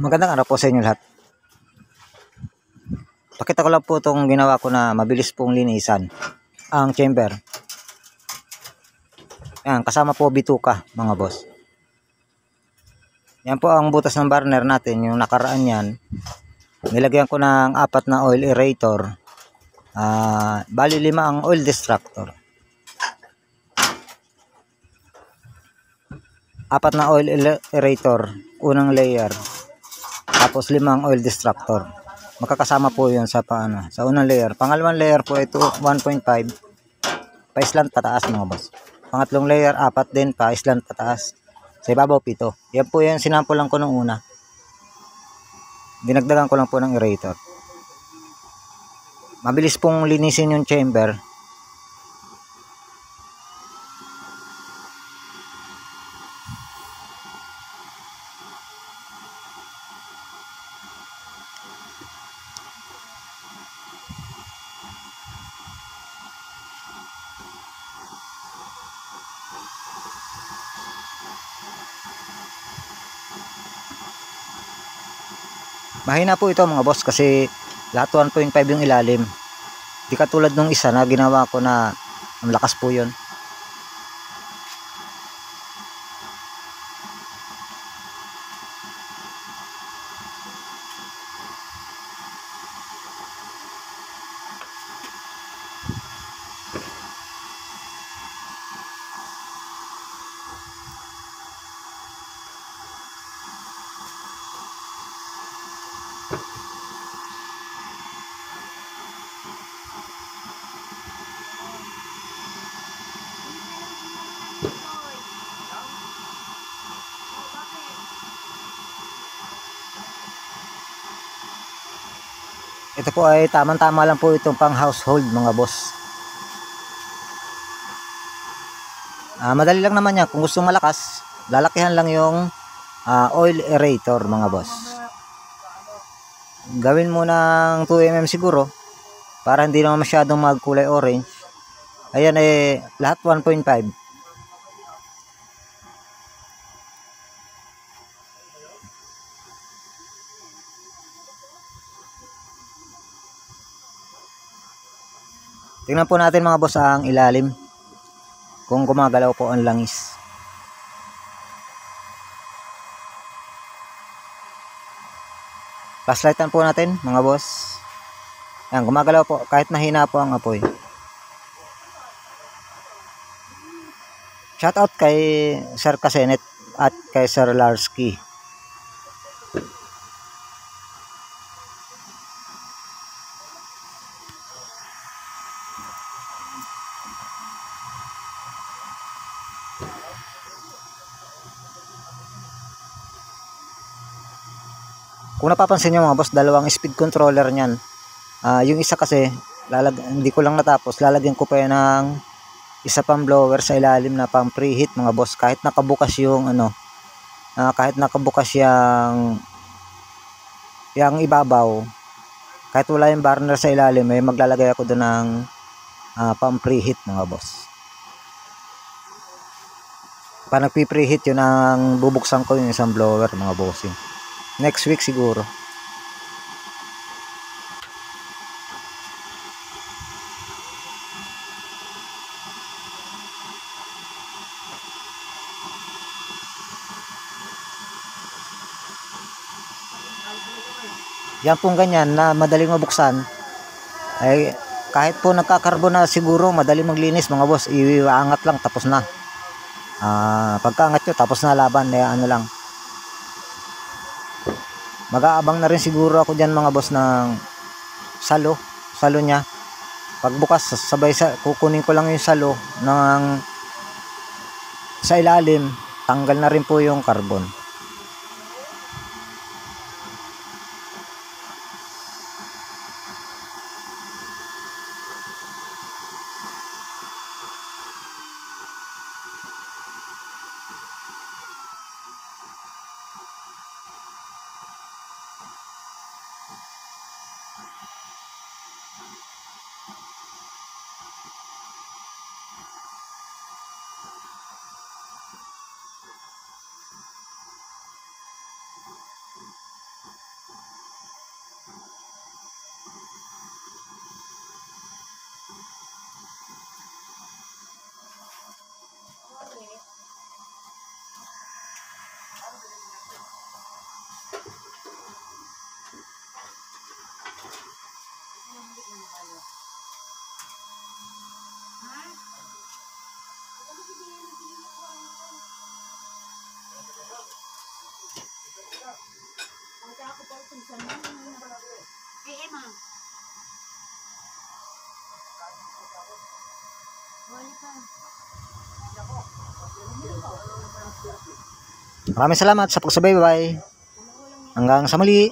Magandang araw po sa inyo lahat. Pakita ko lang po itong ginawa ko na mabilis pong linisan ang chamber. Yan, kasama po bituka mga boss. Yan po ang butas ng burner natin, yung nakaraan yan. Nilagyan ko ng 4 na oil aerator. Bali 5 ang oil distractor. 4 na oil aerator, unang layer. Tapos 5 ang oil distractor. Magkakasama po 'yun sa sa unang layer. Pangalawang layer po ito 1.5 pa-slant pataas mga boss. Pangatlong layer 4 din pa-slant pataas. Sa ibabaw 7. Yan po 'yung sinample lang ko nung una. Dinagdagan ko lang po ng aerator. Mabilis pong linisin yung chamber. Mahina po ito mga boss kasi lahat 1.5 yung ilalim. Di katulad nung isa na ginawa ko na ang lakas po yun. Ito po ay tamang-tama lang po itong pang household mga boss. Madali lang naman yan. Kung gusto malakas, lalakihan lang yung oil aerator mga boss. Gawin mo ng 2mm siguro para hindi naman masyadong magkulay orange. Ayan lahat 1.5. Tingnan po natin mga boss ang ilalim. Kung gumagalaw po ang langis. Flashlightan po natin mga boss. Yan, gumagalaw po kahit mahina po ang apoy. Shoutout kay Sir Kasenet at kay Sir Larsky. Kung napapansin nyo mga boss, dalawang speed controller nyan. Yung isa kasi, hindi ko lang natapos, lalagyan ko pa yan ng isa pang blower sa ilalim na pang preheat mga boss. Kahit nakabukas yung kahit nakabukas yung ibabaw, kahit wala yung burner sa ilalim, may maglalagay ako doon ng pang preheat mga boss. Pa nagpi-preheat yun ang bubuksan ko yung isang blower mga bossing. Next week siguro. Yan pong ganyan na madaling mabuksan. Ay kahit po nagkakarbon na siguro, madali maglinis mga boss. Iangat lang tapos na. Pagkaangat nyo tapos na laban. Ano lang. Mag-aabang na rin siguro ako dyan mga boss ng salo niya. Pagbukas sabay kukunin ko lang yung salo sa ilalim, tanggal na rin po yung carbon. Maraming salamat sa pagsubaybay. Hanggang sa muli.